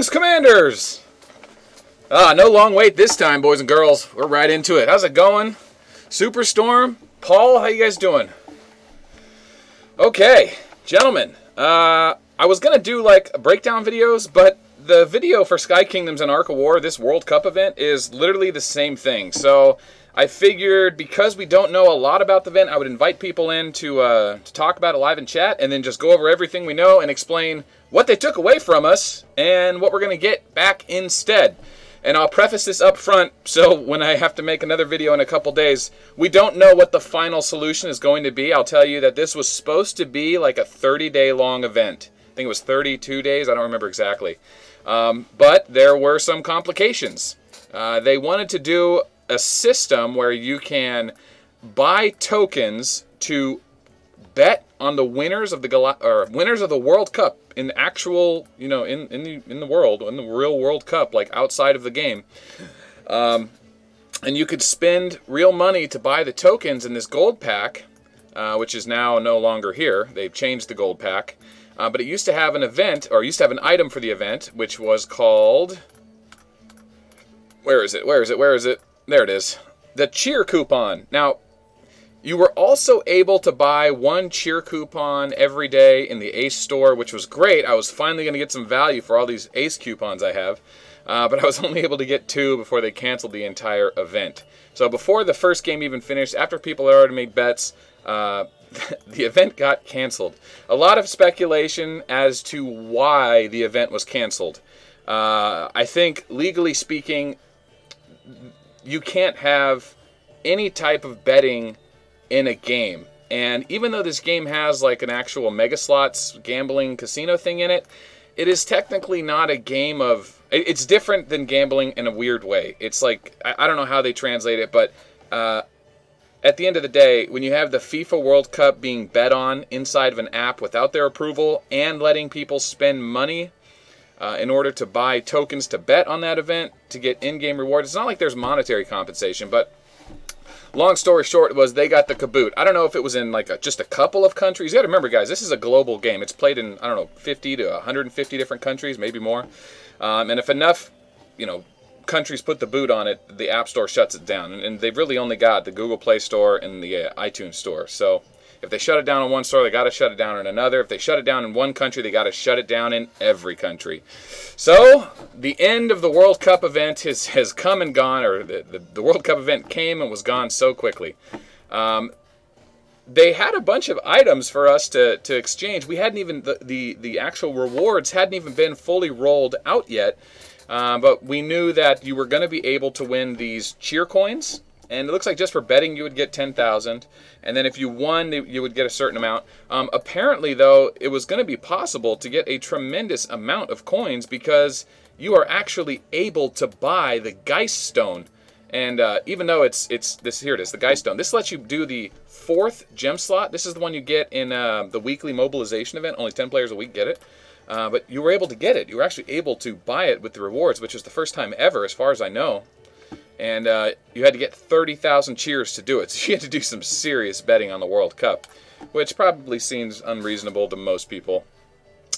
Greetings, Commanders! No long wait this time, boys and girls. We're right into it. How's it going? Superstorm? Paul, how you guys doing? Okay, gentlemen. I was going to do like breakdown videos, but the video for Sky Kingdoms and Ark of War, this World Cup event, is literally the same thing. So I figured because we don't know a lot about the event, I would invite people in to talk about it live in chat, and then just go over everything we know and explain what they took away from us and what we're going to get back instead. And I'll preface this up front, so when I have to make another video in a couple days, we don't know what the final solution is going to be. I'll tell you that this was supposed to be like a 30-day long event. I think it was 32 days, I don't remember exactly. But there were some complications. They wanted to do a system where you can buy tokens to bet on the winners of the World Cup in actual, in the world, in the real World Cup, like outside of the game. And you could spend real money to buy the tokens in this gold pack, which is now no longer here. They've changed the gold pack. But it used to have an event, or used to have an item for the event, which was called... Where is it? There it is. The cheer coupon. Now, you were also able to buy one cheer coupon every day in the Ace store, which was great. I was finally going to get some value for all these Ace coupons I have. But I was only able to get 2 before they canceled the entire event. So before the first game even finished, after people had already made bets, the event got canceled. A lot of speculation as to why the event was canceled. I think, legally speaking, you can't have any type of betting in a game. And even though this game has like an actual Mega Slots gambling casino thing in it, it is technically not a game of... It's different than gambling in a weird way. It's like, I don't know how they translate it, but at the end of the day, when you have the FIFA World Cup being bet on inside of an app without their approval and letting people spend money in order to buy tokens to bet on that event to get in-game rewards, it's not like there's monetary compensation, but long story short was they got the caboot. I don't know if it was in like just a couple of countries. You got to remember, guys, this is a global game. It's played in, I don't know, 50 to 150 different countries, maybe more. And if enough, countries put the boot on it, the App Store shuts it down. And they've really only got the Google Play Store and the iTunes Store. So if they shut it down in one store, they got to shut it down in another. If they shut it down in one country, they got to shut it down in every country. So the end of the World Cup event has come and gone, or the World Cup event came and was gone so quickly. They had a bunch of items for us to exchange. We hadn't even, the actual rewards hadn't even been fully rolled out yet. But we knew that you were going to be able to win these cheer coins. And it looks like just for betting you would get 10,000. And then if you won, you would get a certain amount. Apparently, though, it was going to be possible to get a tremendous amount of coins because you are actually able to buy the Geist Stone. And even though it's this, here it is, the Geist Stone. This lets you do the 4th gem slot. This is the one you get in the weekly mobilization event. Only 10 players a week get it. But you were able to get it. You were actually able to buy it with the rewards, which is the first time ever, as far as I know. And you had to get 30,000 cheers to do it. So you had to do some serious betting on the World Cup, which probably seems unreasonable to most people.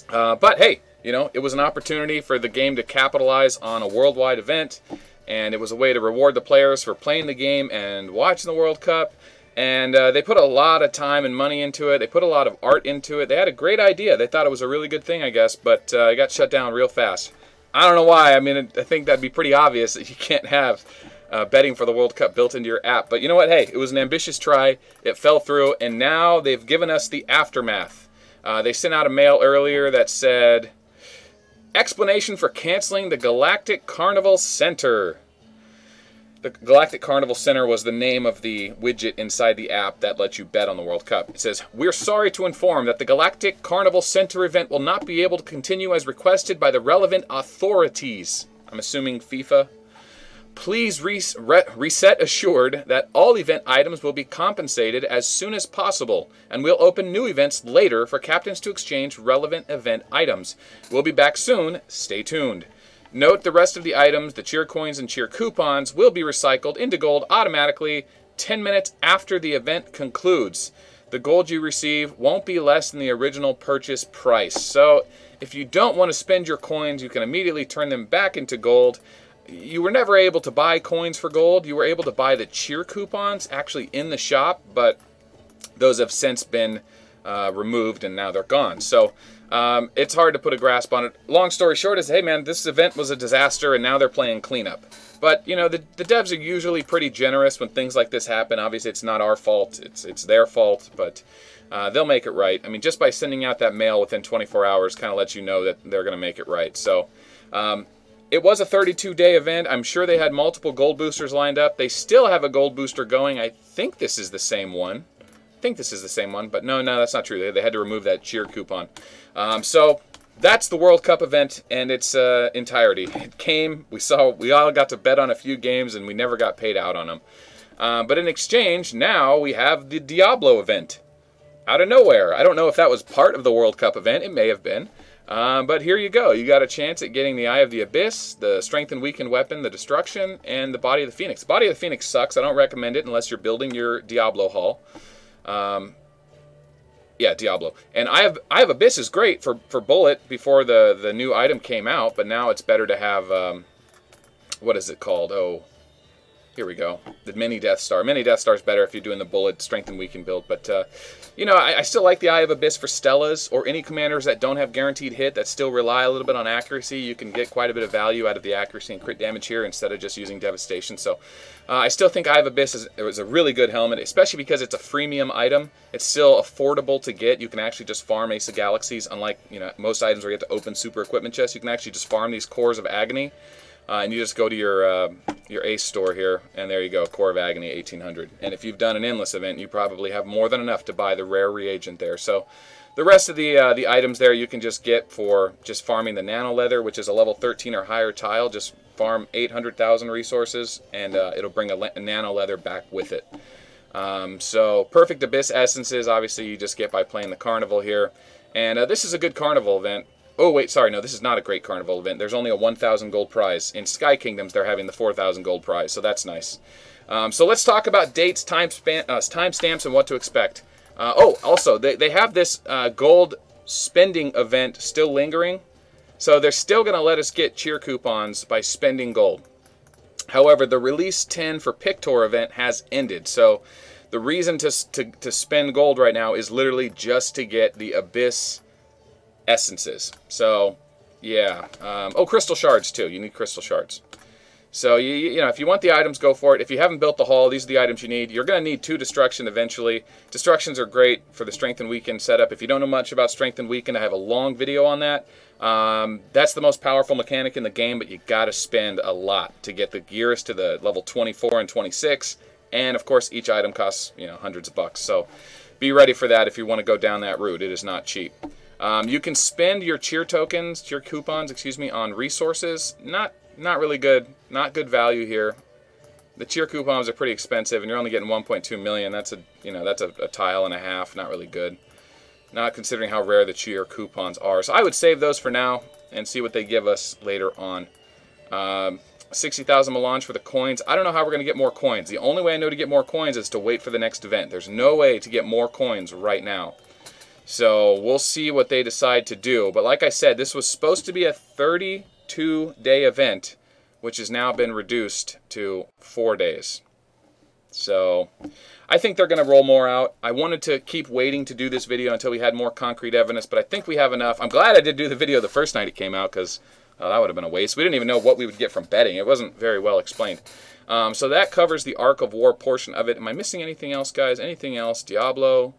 But hey, it was an opportunity for the game to capitalize on a worldwide event. And it was a way to reward the players for playing the game and watching the World Cup. And they put a lot of time and money into it. They put a lot of art into it. They had a great idea. They thought it was a really good thing, I guess, but it got shut down real fast. I don't know why. I mean, I think that'd be pretty obvious that you can't have betting for the World Cup built into your app. But you know what? Hey, it was an ambitious try. It fell through, and now they've given us the aftermath. They sent out a mail earlier that said, explanation for canceling the Galactic Carnival Center. The Galactic Carnival Center was the name of the widget inside the app that lets you bet on the World Cup. It says, we're sorry to inform that the Galactic Carnival Center event will not be able to continue as requested by the relevant authorities. I'm assuming FIFA. Please reset assured that all event items will be compensated as soon as possible, and we'll open new events later for captains to exchange relevant event items. We'll be back soon. Stay tuned. Note the rest of the items, the cheer coins and cheer coupons, will be recycled into gold automatically 10 minutes after the event concludes. the gold you receive won't be less than the original purchase price. So if you don't want to spend your coins, you can immediately turn them back into gold. You were never able to buy coins for gold. You were able to buy the cheer coupons actually in the shop, but those have since been removed and now they're gone. So it's hard to put a grasp on it. Long story short is, hey man, this event was a disaster and now they're playing cleanup. But you know, the devs are usually pretty generous when things like this happen. Obviously it's not our fault, it's their fault, but they'll make it right. I mean, just by sending out that mail within 24 hours kind of lets you know that they're going to make it right. So it was a 32-day event. I'm sure they had multiple gold boosters lined up. They still have a gold booster going. I think this is the same one. But no, that's not true. They had to remove that cheer coupon. So that's the World Cup event in its entirety. It came, we all got to bet on a few games, and we never got paid out on them. But in exchange, now we have the Diablo event out of nowhere. I don't know if that was part of the World Cup event. It may have been. But here you go. You got a chance at getting the Eye of the Abyss, the Strength and Weakened Weapon, the Destruction, and the Body of the Phoenix. The Body of the Phoenix sucks. I don't recommend it unless you're building your Diablo Hall. Yeah, Diablo. And Eye of Abyss is great for Bullet before the new item came out, but now it's better to have, what is it called? Oh, here we go. The Mini Death Star. Mini Death Star is better if you're doing the Bullet, Strength and Weaken build, but, you know, I still like the Eye of Abyss for Stellas or any commanders that don't have guaranteed hit, that still rely a little bit on accuracy. You can get quite a bit of value out of the accuracy and crit damage here instead of just using Devastation. So I still think Eye of Abyss is a really good helmet, especially because it's a freemium item. It's still affordable to get. You can actually just farm Ace of Galaxies, unlike, you know, most items where you have to open super equipment chests. You can actually just farm these Cores of Agony. And you just go to your Ace store here, and there you go, Core of Agony 1800. And if you've done an Endless event, you probably have more than enough to buy the rare reagent there. So the rest of the items there you can just get for just farming the Nano Leather, which is a level 13 or higher tile. Just farm 800,000 resources, and it'll bring a Nano Leather back with it. So Perfect Abyss Essences, obviously you just get by playing the Carnival here. And this is a good Carnival event. Oh, wait, sorry, no, this is not a great Carnival event. There's only a 1,000 gold prize. In Sky Kingdoms, they're having the 4,000 gold prize, so that's nice. So let's talk about dates, timestamps, and what to expect. Oh, also, they have this gold spending event still lingering, so they're still going to let us get cheer coupons by spending gold. However, the Release 10 for Pictor event has ended, so the reason to spend gold right now is literally just to get the Abyss essences. So yeah, oh, crystal shards too. You need crystal shards. So you know, if you want the items, go for it. If you haven't built the hall, these are the items you need. You're going to need 2 destruction eventually. Destructions are great for the Strength and Weaken setup. If you don't know much about Strength and Weaken, I have a long video on that. That's the most powerful mechanic in the game, but you got to spend a lot to get the gears to the level 24 and 26. And of course, each item costs, you know, hundreds of bucks. So be ready for that if you want to go down that route. It is not cheap. You can spend your cheer coupons, excuse me, on resources. Not really good, not good value here. The cheer coupons are pretty expensive, and you're only getting 1.2 million. That's a tile and a half. Not really good. Not considering how rare the cheer coupons are. So I would save those for now and see what they give us later on. 60,000 melange for the coins. I don't know how we're going to get more coins. The only way I know to get more coins is to wait for the next event. There's no way to get more coins right now. So we'll see what they decide to do. But like I said, this was supposed to be a 32-day event, which has now been reduced to 4 days. So I think they're going to roll more out. I wanted to keep waiting to do this video until we had more concrete evidence, but I think we have enough. I'm glad I did do the video the first night it came out, because that would have been a waste. We didn't even know what we would get from betting. It wasn't very well explained. So that covers the Arc of War portion of it. Am I missing anything else, guys? Anything else? Diablo?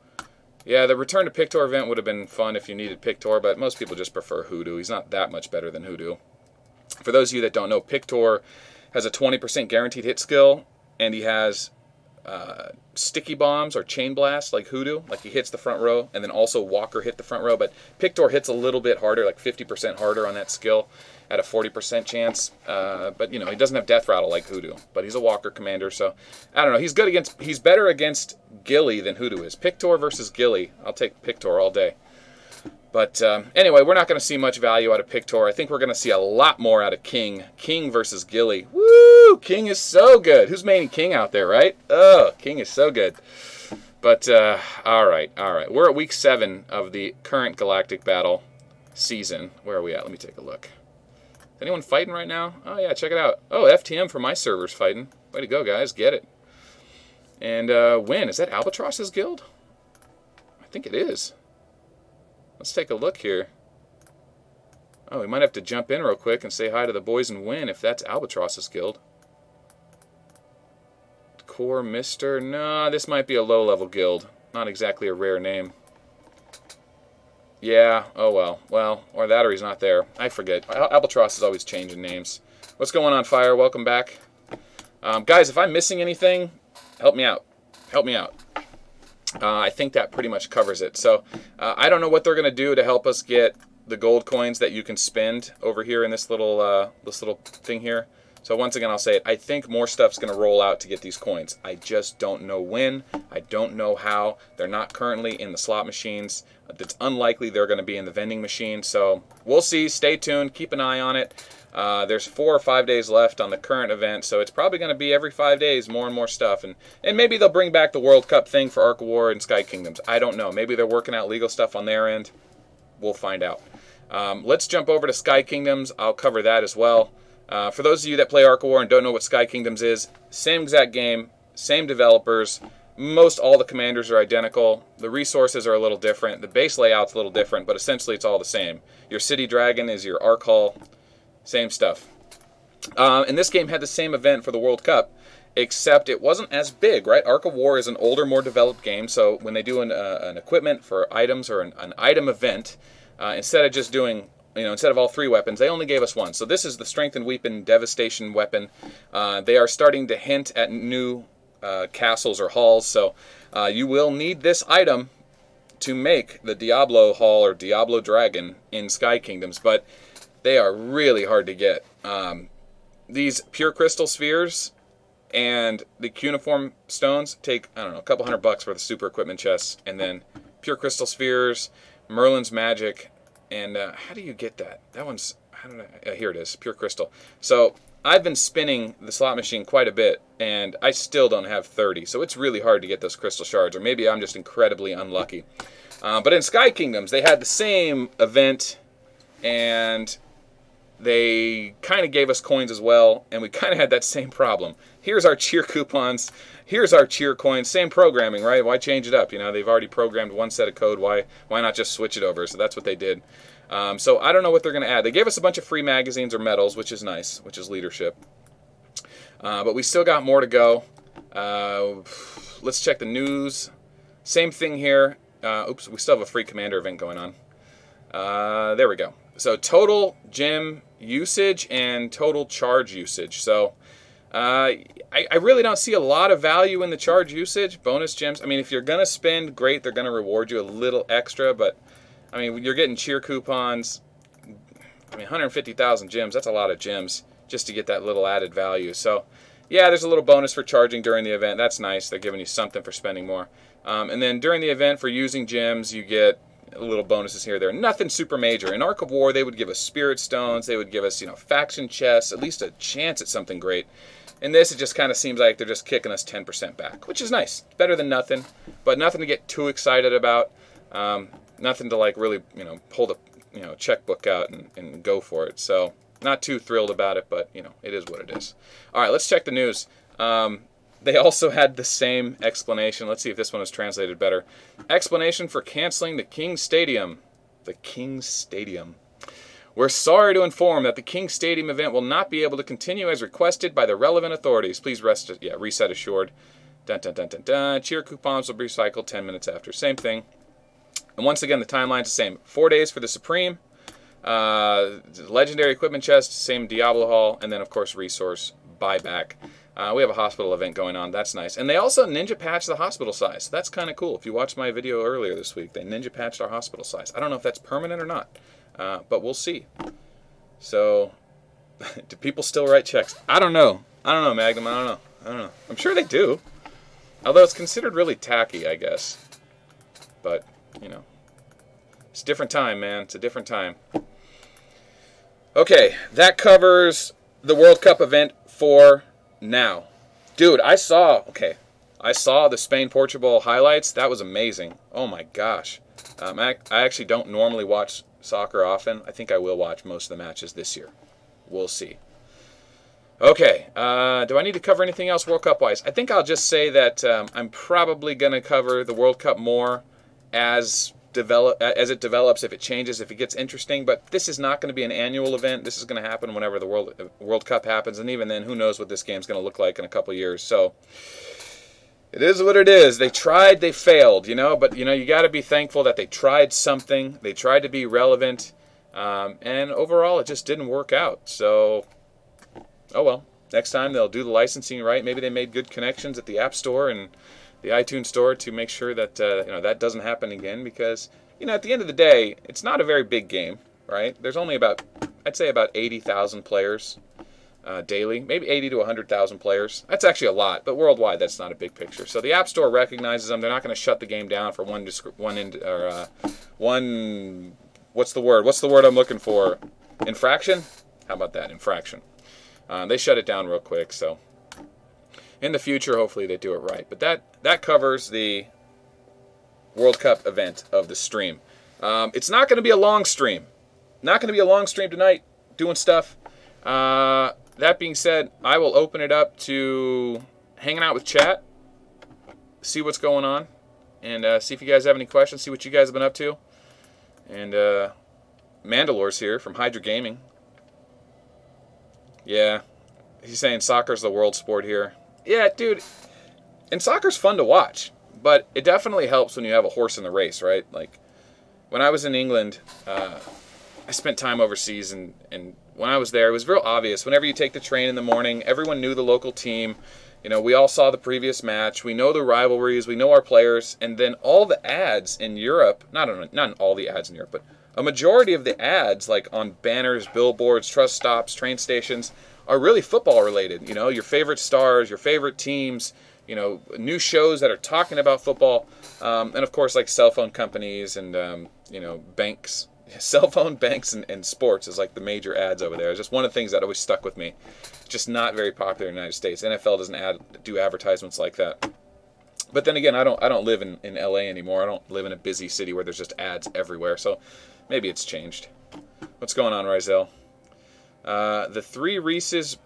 Yeah, the Return to Pictor event would have been fun if you needed Pictor, but most people just prefer Hoodoo. He's not that much better than Hoodoo. For those of you that don't know, Pictor has a 20% guaranteed hit skill, and he has sticky bombs or chain blasts like Hoodoo, like he hits the front row, and then also Walker hit the front row, but Pictor hits a little bit harder, like 50% harder on that skill at a 40% chance, but you know, he doesn't have death rattle like Hoodoo, but he's a Walker commander, so I don't know, he's better against Gilly than Hoodoo is. Pictor versus Gilly, I'll take Pictor all day. But anyway, we're not going to see much value out of Pictor. I think we're going to see a lot more out of King. King versus Gilly. Woo! King is so good. Who's maining King out there, right? Oh, King is so good. But, all right. We're at week 7 of the current Galactic Battle season. Where are we at? Let me take a look. Is anyone fighting right now? Oh, yeah, check it out. Oh, FTM for my server's fighting. Way to go, guys. Get it. And win. Is that Albatross's guild? I think it is. Let's take a look here. Oh, we might have to jump in real quick and say hi to the boys and win if that's Albatross's guild. Core Mister. No, this might be a low-level guild. Not exactly a rare name. Yeah, oh well. Well, or that or he's not there. I forget. Albatross is always changing names. What's going on, Fire? Welcome back. Guys, if I'm missing anything, help me out. Help me out. I think that pretty much covers it. So, I don't know what they're going to do to help us get the gold coins that you can spend over here in this little thing here. So once again, I'll say it. I think more stuff's going to roll out to get these coins. I just don't know when. I don't know how. They're not currently in the slot machines. It's unlikely they're going to be in the vending machine. So we'll see. Stay tuned. Keep an eye on it. There's 4 or 5 days left on the current event, so it's probably going to be every 5 days more and more stuff. And maybe they'll bring back the World Cup thing for Ark of War and Sky Kingdoms. I don't know. Maybe they're working out legal stuff on their end. We'll find out. Let's jump over to Sky Kingdoms. I'll cover that as well. For those of you that play Ark of War and don't know what Sky Kingdoms is, same exact game, same developers. Most all the commanders are identical. The resources are a little different. The base layout's a little different, but essentially it's all the same. Your City Dragon is your Ark Hall. Same stuff. And this game had the same event for the World Cup, except it wasn't as big, right? Ark of War is an older, more developed game, so when they do an equipment for items or an item event, instead of just doing, instead of all 3 weapons, they only gave us 1. So this is the Strengthened Weapon Devastation weapon. They are starting to hint at new castles or halls, so you will need this item to make the Diablo Hall or Diablo Dragon in Sky Kingdoms, but they are really hard to get. These pure crystal spheres and the cuneiform stones take, I don't know, a couple $100 for the super equipment chests, and then pure crystal spheres, Merlin's magic, and how do you get that? That one's, how did I, here it is, pure crystal. So I've been spinning the slot machine quite a bit, and I still don't have 30, so it's really hard to get those crystal shards, or maybe I'm just incredibly unlucky. But in Sky Kingdoms, they had the same event, and they kind of gave us coins as well, and we kind of had that same problem. Here's our cheer coupons. Here's our cheer coins. Same programming, right? Why change it up? They've already programmed one set of code. Why not just switch it over? So that's what they did. So I don't know what they're going to add. They gave us a bunch of free magazines or medals, which is nice, which is leadership. But we still got more to go. Let's check the news. Same thing here. Oops, we still have a free commander event going on. There we go. So total gem usage and total charge usage. So I really don't see a lot of value in the charge usage. Bonus gems. I mean, if you're going to spend, great. They're going to reward you a little extra. But, I mean, you're getting cheer coupons. I mean, 150,000 gems. That's a lot of gems just to get that little added value. So, yeah, there's a little bonus for charging during the event. That's nice. They're giving you something for spending more. And then during the event for using gems, you get little bonuses here or there. Nothing super major. In Ark of War, they would give us spirit stones. They would give us, faction chests, at least a chance at something great. In this, it just kind of seems like they're just kicking us 10% back, which is nice. It's better than nothing, but nothing to get too excited about. Nothing to really, pull the, checkbook out and go for it. So not too thrilled about it, but, it is what it is. All right, let's check the news. They also had the same explanation. Let's see if this one is translated better. Explanation for canceling the King's Stadium. The King's Stadium. We're sorry to inform that the King's Stadium event will not be able to continue as requested by the relevant authorities. Please reset assured. Dun, dun, dun, dun, dun. Cheer coupons will be recycled 10 minutes after. Same thing. And once again, the timeline's the same. 4 days for the Supreme. Legendary equipment chest, same Diablo Hall, and then, of course, resource buyback. We have a hospital event going on. That's nice. And they also ninja patched the hospital size. So that's kind of cool. If you watched my video earlier this week, they ninja patched our hospital size. I don't know if that's permanent or not, but we'll see. So, do people still write checks? I don't know. I don't know, Magnum. I don't know. I'm sure they do. Although it's considered really tacky, I guess. But, it's a different time, man. It's a different time. Okay, that covers the World Cup event for now. Dude, I saw, okay, I saw the Spain-Portugal highlights. That was amazing. Oh my gosh. I actually don't normally watch soccer often. I think I will watch most of the matches this year. We'll see. Okay, do I need to cover anything else World Cup-wise? I think I'll just say that I'm probably going to cover the World Cup more as it develops, if it changes, if it gets interesting. But this is not going to be an annual event. This is going to happen whenever the World Cup happens. And even then, who knows what this game's going to look like in a couple years. So it is what it is. They tried, they failed, you know. But, you know, you got to be thankful that they tried something. They tried to be relevant. And overall, it just didn't work out. So, oh well. Next time they'll do the licensing right. Maybe they made good connections at the App Store and the iTunes Store to make sure that you know, that doesn't happen again. Because, you know, at the end of the day, it's not a very big game, right? There's only about, I'd say about 80,000 players daily, maybe 80 to 100,000 players. That's actually a lot, but worldwide, that's not a big picture. So the App Store recognizes them. They're not going to shut the game down for one. What's the word? What's the word I'm looking for? Infraction? How about that? Infraction. They shut it down real quick. So in the future, hopefully they do it right. But that covers the World Cup event of the stream. It's not going to be a long stream. Not going to be a long stream tonight. Doing stuff. That being said, I will open it up to hanging out with chat, see what's going on, and see if you guys have any questions, see what you guys have been up to. And Mandalore's here from Hydra Gaming. Yeah, he's saying soccer's the world sport here. Yeah, dude, and soccer's fun to watch, but it definitely helps when you have a horse in the race, right? Like, when I was in England, I spent time overseas, and when I was there, it was real obvious. Whenever you take the train in the morning, everyone knew the local team. You know, we all saw the previous match. We know the rivalries. We know our players. And then all the ads in Europe, not all the ads in Europe, but a majority of the ads, like on banners, billboards, truck stops, train stations, are really football related. You know, your favorite stars, your favorite teams, you know, new shows that are talking about football. And of course, like cell phone companies and, you know, banks. Cell phone, banks, and sports is like the major ads over there. It's just one of the things that always stuck with me. Just not very popular in the United States. NFL doesn't do advertisements like that. But then again, I don't live in LA anymore. I don't live in a busy city where there's just ads everywhere. So maybe it's changed. What's going on, Rizel? The 3 Reese's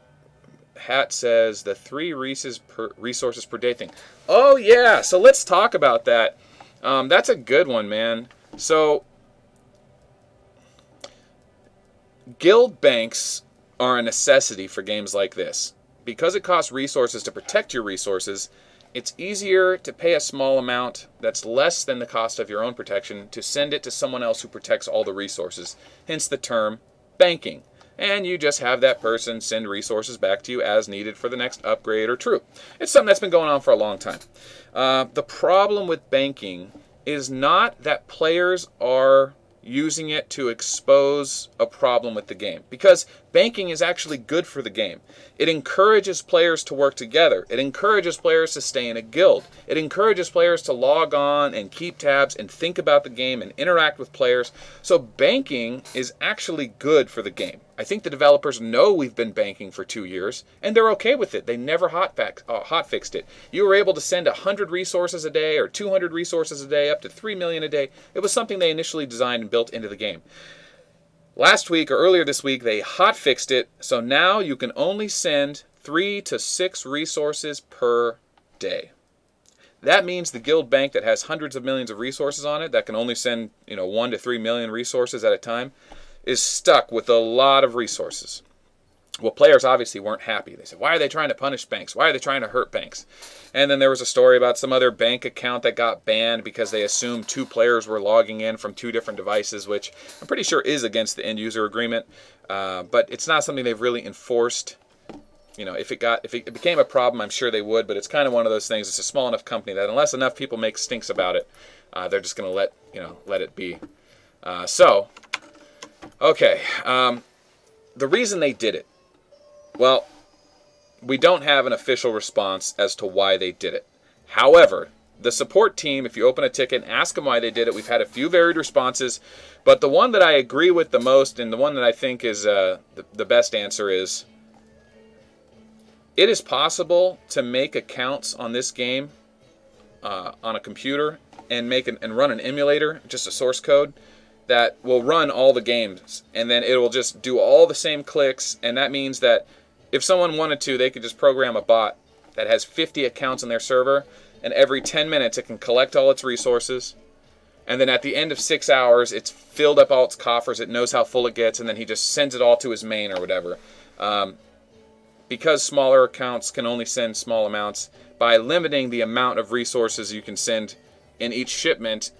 hat says the 3 Reese's resources per day thing. Oh yeah, so let's talk about that. That's a good one, man. So guild banks are a necessity for games like this. Because it costs resources to protect your resources, it's easier to pay a small amount that's less than the cost of your own protection to send it to someone else who protects all the resources, hence the term banking. And you just have that person send resources back to you as needed for the next upgrade or troop. It's something that's been going on for a long time. The problem with banking is not that players are using it to expose a problem with the game, because banking is actually good for the game. It encourages players to work together. It encourages players to stay in a guild. It encourages players to log on and keep tabs and think about the game and interact with players. So banking is actually good for the game. I think the developers know we've been banking for 2 years, and they're okay with it. They never hotfixed it. You were able to send 100 resources a day or 200 resources a day, up to 3 million a day. It was something they initially designed and built into the game. Last week or earlier this week, they hotfixed it, so now you can only send 3 to 6 resources per day. That means the guild bank that has hundreds of millions of resources on it, that can only send 1 to 3 million resources at a time, is stuck with a lot of resources. Well, players obviously weren't happy. They said, why are they trying to punish banks? Why are they trying to hurt banks? And then there was a story about some other bank account that got banned because they assumed 2 players were logging in from 2 different devices, which I'm pretty sure is against the end user agreement. But it's not something they've really enforced. You know, if it became a problem, I'm sure they would, but it's kind of one of those things. It's a small enough company that unless enough people make stinks about it, they're just going to let it be. Okay, the reason they did it, well, we don't have an official response as to why they did it. However, the support team, if you open a ticket and ask them why they did it, we've had a few varied responses, but the one that I agree with the most and the one that I think is the best answer is, it is possible to make accounts on this game on a computer and run an emulator, just a source code, that will run all the games, and then it will just do all the same clicks. And that means that if someone wanted to, they could just program a bot that has 50 accounts on their server, and every 10 minutes it can collect all its resources, and then at the end of 6 hours it's filled up all its coffers, it knows how full it gets, and then he just sends it all to his main or whatever. Because smaller accounts can only send small amounts, by limiting the amount of resources you can send in each shipment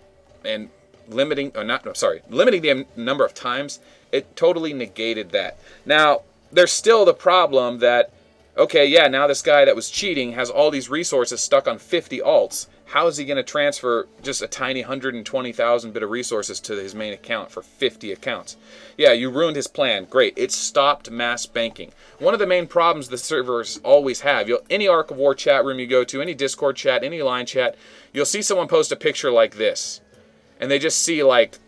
and limiting the number of times, it totally negated that. Now, there's still the problem that, okay, yeah, now this guy that was cheating has all these resources stuck on 50 alts. How is he going to transfer just a tiny 120,000 bit of resources to his main account for 50 accounts? Yeah, you ruined his plan. Great. It stopped mass banking. One of the main problems the servers always have, any Ark of War chat room you go to, any Discord chat, any line chat, you'll see someone post a picture like this, and they just see like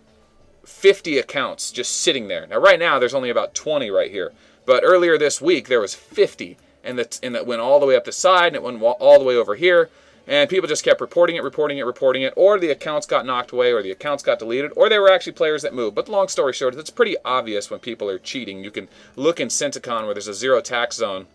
50 accounts just sitting there. Now, right now, there's only about 20 right here. But earlier this week, there was 50, and that went all the way up the side, and it went all the way over here. And people just kept reporting it, or the accounts got knocked away, or the accounts got deleted, or they were actually players that moved. But long story short, it's pretty obvious when people are cheating. You can look in Syntacon where there's a zero tax zone,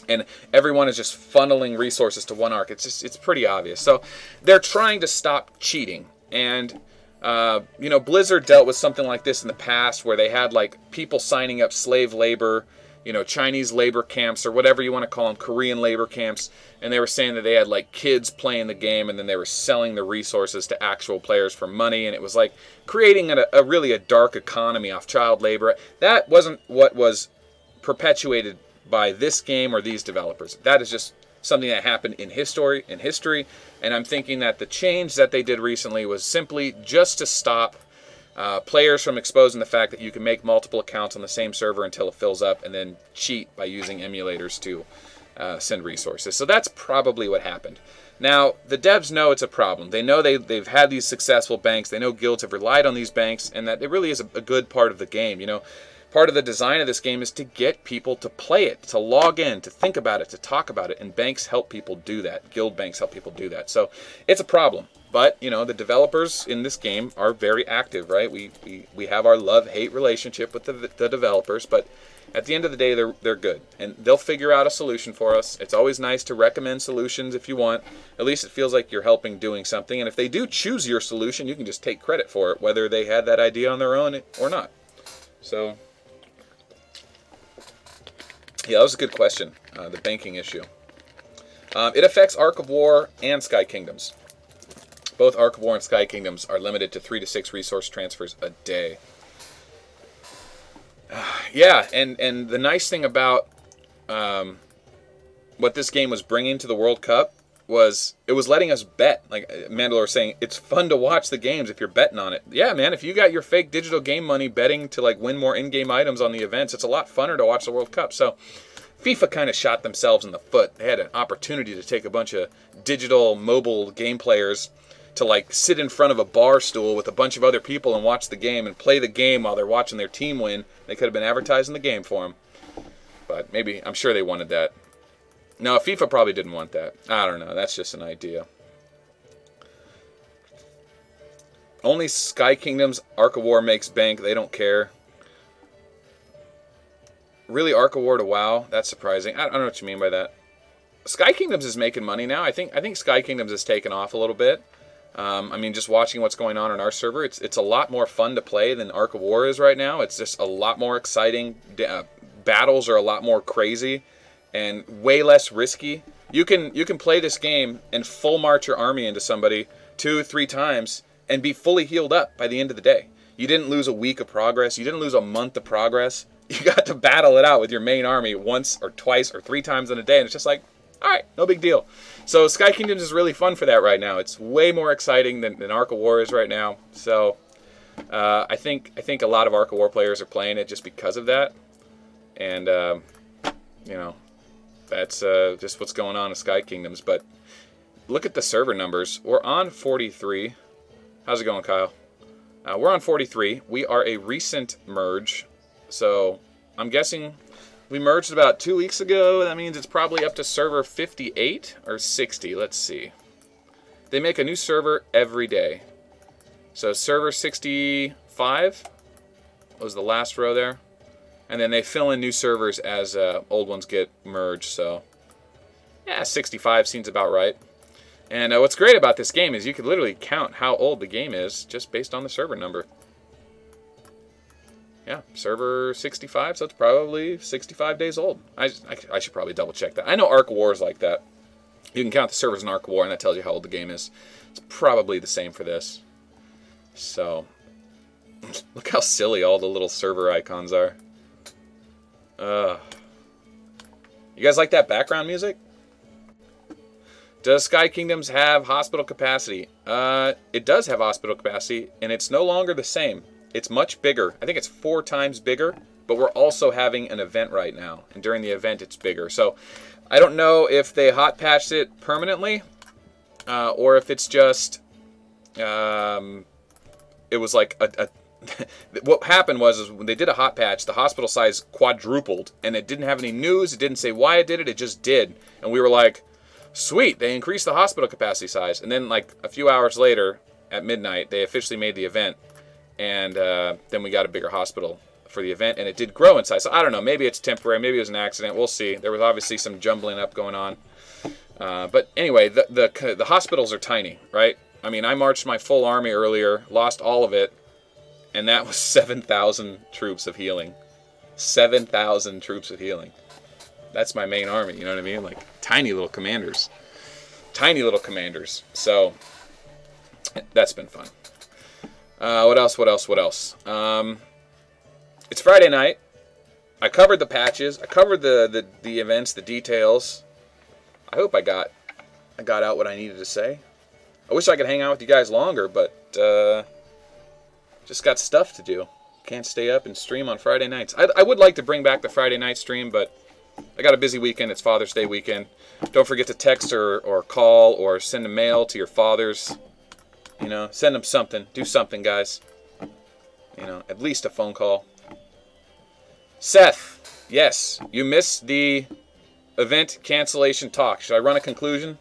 and everyone is just funneling resources to one Ark. It's pretty obvious. So they're trying to stop cheating. And Blizzard dealt with something like this in the past, where they had like people signing up slave labor, Chinese labor camps, or whatever you want to call them, Korean labor camps, and they were saying that they had like kids playing the game, and then they were selling the resources to actual players for money, and it was like creating a really dark economy off child labor. That wasn't what was perpetuated by this game or these developers. That is just something that happened in history, and I'm thinking that the change that they did recently was simply just to stop players from exposing the fact that you can make multiple accounts on the same server until it fills up, and then cheat by using emulators to send resources. So that's probably what happened. Now, the devs know it's a problem. They know they've had these successful banks. They know guilds have relied on these banks, and that it really is a good part of the game. Part of the design of this game is to get people to play it, to log in, to think about it, to talk about it, and banks help people do that. Guild banks help people do that. So it's a problem. But, the developers in this game are very active, right? We have our love-hate relationship with the developers, but at the end of the day, they're good. And they'll figure out a solution for us. It's always nice to recommend solutions if you want. At least it feels like you're helping doing something. And if they do choose your solution, you can just take credit for it, whether they had that idea on their own or not. So, yeah, that was a good question, the banking issue. It affects Ark of War and Sky Kingdoms. Both Ark of War and Sky Kingdoms are limited to 3 to 6 resource transfers a day. Yeah, and the nice thing about what this game was bringing to the World Cup was it was letting us bet. Like Mandalore was saying, it's fun to watch the games if you're betting on it. Yeah, man, if you got your fake digital game money betting to like win more in-game items on the events, it's a lot funner to watch the World Cup. So FIFA kind of shot themselves in the foot. They had an opportunity to take a bunch of digital mobile game players to like sit in front of a bar stool with a bunch of other people and watch the game and play the game while they're watching their team win. They could have been advertising the game for them. But maybe, I'm sure they wanted that. No, FIFA probably didn't want that. I don't know. That's just an idea. Only Sky Kingdoms, Ark of War makes bank. They don't care. Really, Ark of War to WoW? That's surprising. I don't know what you mean by that. Sky Kingdoms is making money now. I think Sky Kingdoms has taken off a little bit. I mean, just watching what's going on our server, it's a lot more fun to play than Ark of War is right now. It's just a lot more exciting. Battles are a lot more crazy and way less risky. You can play this game and full march your army into somebody 2-3 times and be fully healed up by the end of the day. You didn't lose a week of progress. You didn't lose a month of progress. You got to battle it out with your main army once or twice or 3 times in a day, and it's just like, all right, no big deal. So Sky Kingdoms is really fun for that right now. It's way more exciting than Ark of War is right now. So I think a lot of Ark of War players are playing it just because of that. And, you know, that's just what's going on in Sky Kingdoms. But look at the server numbers. We're on 43. How's it going, Kyle? We're on 43. We are a recent merge. So I'm guessing we merged about 2 weeks ago. That means it's probably up to server 58 or 60. Let's see. They make a new server every day. So server 65 was the last row there. And then they fill in new servers as old ones get merged. So yeah, 65 seems about right. And what's great about this game is you could literally count how old the game is just based on the server number. Yeah, server 65, so it's probably 65 days old. I should probably double check that. I know Ark War is like that. You can count the servers in Ark War, and that tells you how old the game is. It's probably the same for this. So, look how silly all the little server icons are. You guys like that background music? Does Sky Kingdoms have hospital capacity? It does have hospital capacity, and it's no longer the same. It's much bigger. I think it's 4 times bigger, but we're also having an event right now, and during the event it's bigger. So I don't know if they hot patched it permanently, or if it's just it was like what happened was when they did a hot patch, the hospital size quadrupled, and it didn't have any news. It didn't say why it did it. It just did, and we were like, sweet, they increased the hospital capacity size. And then like a few hours later at midnight, they officially made the event. And then we got a bigger hospital for the event, and it did grow in size. So I don't know, maybe it's temporary, maybe it was an accident. We'll see. There was obviously some jumbling up going on. But anyway, the hospitals are tiny, right? I mean, I marched my full army earlier, lost all of it, and that was 7,000 troops of healing. 7,000 troops of healing. That's my main army, you know what I mean? Like, tiny little commanders. Tiny little commanders. So, that's been fun. What else? It's Friday night. I covered the patches. I covered the events, the details. I hope I got out what I needed to say. I wish I could hang out with you guys longer, but just got stuff to do. Can't stay up and stream on Friday nights. I would like to bring back the Friday night stream, but I got a busy weekend. It's Father's Day weekend. Don't forget to text or call or send a mail to your fathers. You know, send them something. Do something, guys. You know, at least a phone call. Seth, yes, you missed the event cancellation talk. Should I run a conclusion?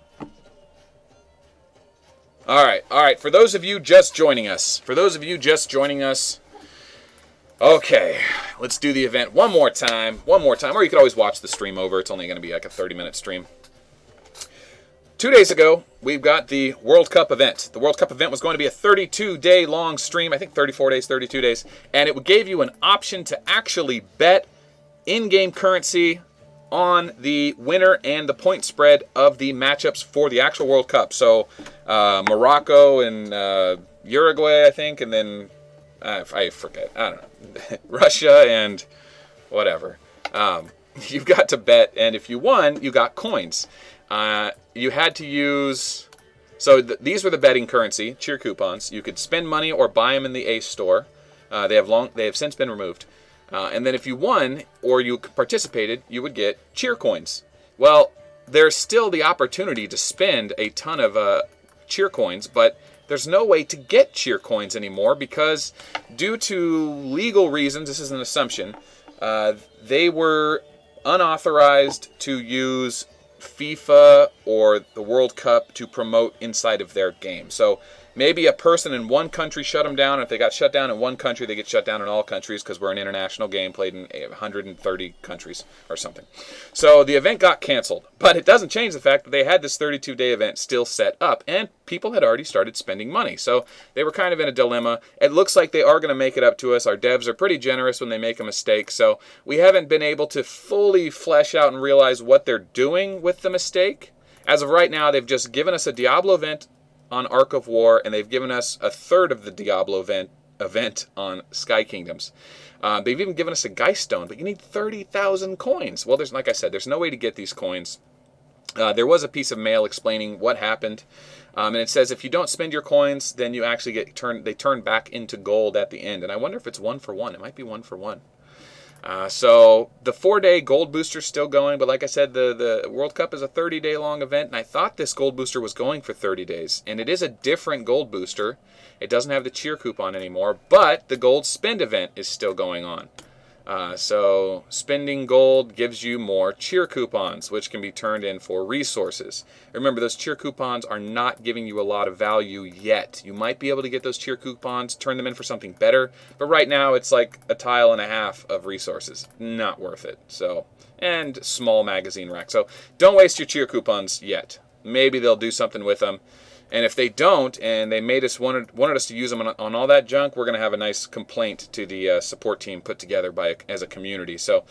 All right. For those of you just joining us, okay, let's do the event one more time, or you could always watch the stream over. It's only going to be like a 30-minute stream. 2 days ago, we've got the World Cup event. The World Cup event was going to be a 32-day long stream, I think 34 days, 32 days, and it gave you an option to actually bet in-game currency on the winner and the point spread of the matchups for the actual World Cup. So Morocco and Uruguay, I think, and then I forget. I don't know. Russia and whatever. You've got to bet, and if you won, you got coins. You had to use... So these were the betting currency, cheer coupons. You could spend money or buy them in the Ace store. They have since been removed. And then if you won or you participated, you would get cheer coins. Well, there's still the opportunity to spend a ton of cheer coins, but there's no way to get cheer coins anymore because due to legal reasons, this is an assumption, they were unauthorized to use FIFA or the World Cup to promote inside of their game. So maybe a person in one country shut them down. If they got shut down in one country, they get shut down in all countries because we're an international game played in 130 countries or something. So the event got canceled, but it doesn't change the fact that they had this 32-day event still set up, and people had already started spending money. So they were kind of in a dilemma. It looks like they are going to make it up to us. Our devs are pretty generous when they make a mistake, so we haven't been able to fully flesh out and realize what they're doing with the mistake. As of right now, they've just given us a Diablo event on Ark of War, and they've given us a third of the Diablo event on Sky Kingdoms. They've even given us a Geist Stone, but you need 30,000 coins. Well, like I said, there's no way to get these coins. There was a piece of mail explaining what happened, and it says if you don't spend your coins, then you actually they turn back into gold at the end. And I wonder if it's 1 for 1. It might be 1 for 1. So the 4-day gold booster is still going, but like I said, the World Cup is a 30-day long event, and I thought this gold booster was going for 30 days, and it is a different gold booster. It doesn't have the cheer coupon anymore, but the gold spend event is still going on. So spending gold gives you more cheer coupons, which can be turned in for resources. Remember, those cheer coupons are not giving you a lot of value yet. You might be able to get those cheer coupons, turn them in for something better, but right now it's like a tile and a half of resources. Not worth it. So, and small magazine rack. So don't waste your cheer coupons yet. Maybe they'll do something with them. And if they don't, and they wanted us to use them on all that junk, we're going to have a nice complaint to the support team put together as a community. So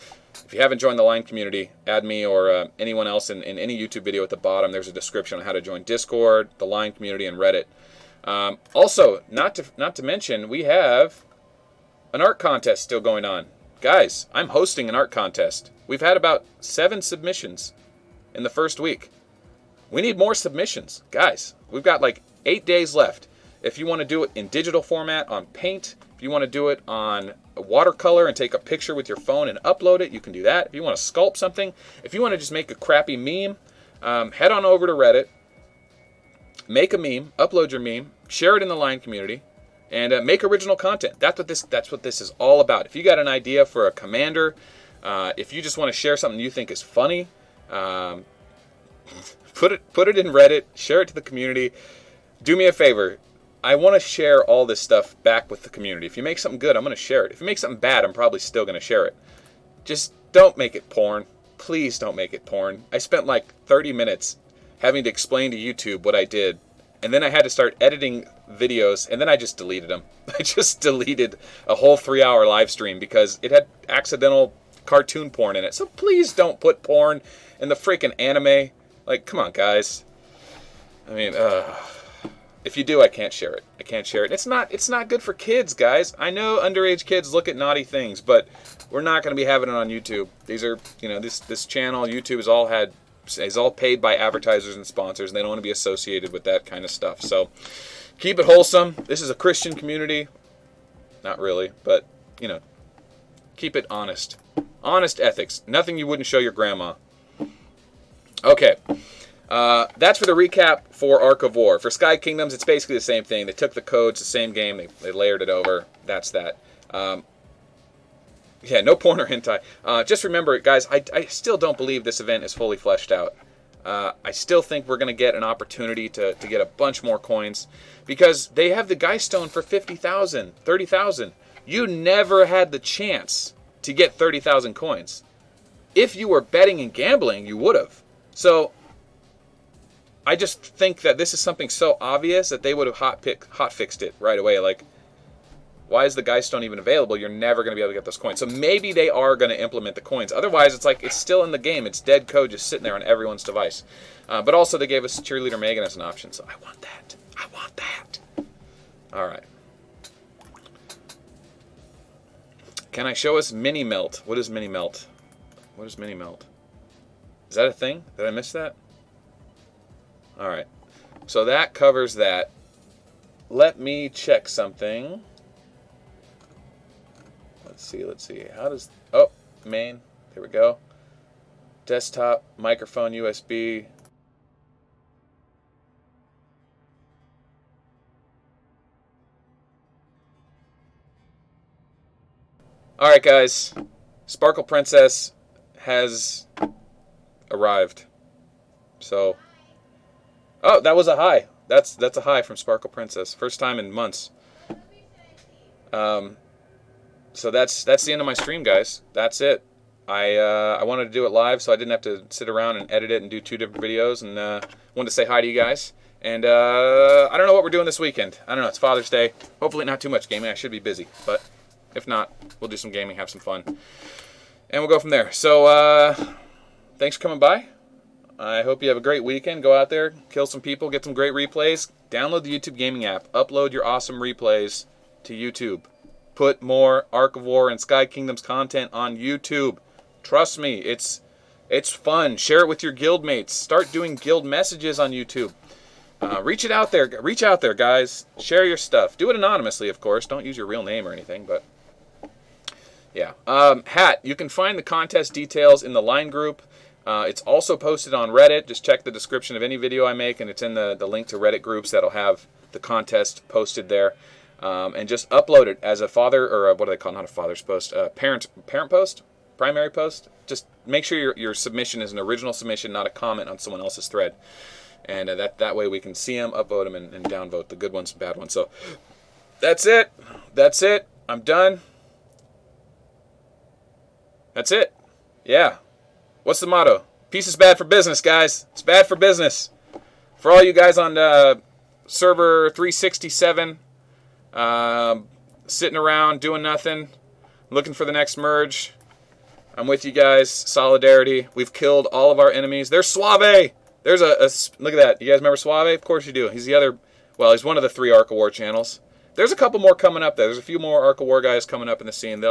if you haven't joined the Line community, add me or anyone else in any YouTube video at the bottom. There's a description on how to join Discord, the Line community, and Reddit. Also, not to mention, we have an art contest still going on. Guys, I'm hosting an art contest. We've had about 7 submissions in the first week. We need more submissions. Guys, we've got like 8 days left. If you want to do it in digital format on Paint, if you want to do it on watercolor and take a picture with your phone and upload it, you can do that. If you want to sculpt something, if you want to just make a crappy meme, head on over to Reddit, make a meme, upload your meme, share it in the Line community, and make original content. That's what this is all about. If you got an idea for a commander, if you just want to share something you think is funny, put it in Reddit, share it to the community. Do me a favor. I want to share all this stuff back with the community. If you make something good, I'm going to share it. If you make something bad, I'm probably still going to share it. Just don't make it porn. Please don't make it porn. I spent like 30 minutes having to explain to YouTube what I did, and then I had to start editing videos, and then I just deleted them. I just deleted a whole 3-hour live stream because it had accidental cartoon porn in it. So please don't put porn in the freaking anime. Like, come on, guys. I mean, if you do, I can't share it. I can't share it. It's not good for kids, guys. I know underage kids look at naughty things, but we're not going to be having it on YouTube. These are, this channel, YouTube is all paid by advertisers and sponsors, and they don't want to be associated with that kind of stuff. So keep it wholesome. This is a Christian community. Not really, but, keep it honest. Honest ethics. Nothing you wouldn't show your grandma. Okay, that's for the recap for Ark of War. For Sky Kingdoms, it's basically the same thing. They took the codes, the same game, they layered it over. That's that. Yeah, no porn or hentai. Just remember, guys, I still don't believe this event is fully fleshed out. I still think we're going to get an opportunity to get a bunch more coins because they have the Geist Stone for 50,000, 30,000. You never had the chance to get 30,000 coins. If you were betting and gambling, you would have. So I just think that this is something so obvious that they would have hot fixed it right away. Like, why is the Geist Stone even available? You're never going to be able to get those coins. So maybe they are going to implement the coins. Otherwise, it's like it's still in the game. It's dead code just sitting there on everyone's device. But also they gave us Cheerleader Megan as an option. So I want that. I want that. All right. Can I show us Mini Melt? What is Mini Melt? What is Mini Melt? Is that a thing? Did I miss that? All right. So that covers that. Let me check something. Let's see. How does... Oh, main. There we go. Desktop, microphone, USB. All right, guys. Sparkle Princess has arrived. So, oh, that was a hi. That's a hi from Sparkle Princess. First time in months. So that's the end of my stream, guys. That's it. I wanted to do it live, so I didn't have to sit around and edit it and do 2 different videos. And wanted to say hi to you guys. And I don't know what we're doing this weekend. I don't know. It's Father's Day. Hopefully not too much gaming. I should be busy, but if not, we'll do some gaming, have some fun, and we'll go from there. So thanks for coming by. I hope you have a great weekend. Go out there, kill some people, get some great replays. Download the YouTube gaming app. Upload your awesome replays to YouTube. Put more Ark of War and Sky Kingdoms content on YouTube. Trust me, it's fun. Share it with your guild mates. Start doing guild messages on YouTube. Reach out there, guys. Share your stuff. Do it anonymously, of course. Don't use your real name or anything, but yeah. Hat, you can find the contest details in the Line group. It's also posted on Reddit. Just check the description of any video I make, and it's in the link to Reddit groups that'll have the contest posted there. and just upload it as a father, or what do they call it? Not a father's post, parent post, primary post. Just make sure your submission is an original submission, not a comment on someone else's thread. And that way we can see them, upvote them, and downvote the good ones and bad ones. So that's it. That's it. I'm done. That's it. Yeah. What's the motto? Peace is bad for business, guys. It's bad for business. For all you guys on server 367, sitting around doing nothing, looking for the next merge, I'm with you guys. Solidarity. We've killed all of our enemies. There's Suave. There's a look at that. You guys remember Suave? Of course you do. He's the other. Well, he's one of the 3 Arc of War channels. There's a couple more coming up there. There's a few more Arc of War guys coming up in the scene.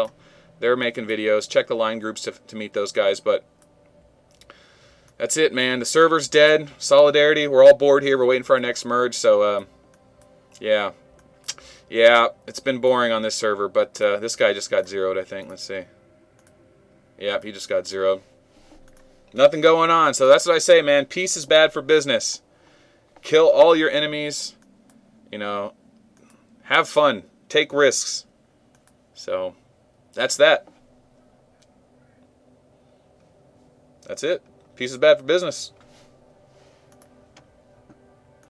They're making videos. Check the line groups to meet those guys. But that's it, man. The server's dead. Solidarity. We're all bored here. We're waiting for our next merge. So, yeah. Yeah, it's been boring on this server. But this guy just got zeroed, I think. Let's see. Yep, he just got zeroed. Nothing going on. So that's what I say, man. Peace is bad for business. Kill all your enemies. You know, have fun. Take risks. So that's that. That's it. Peace is bad for business.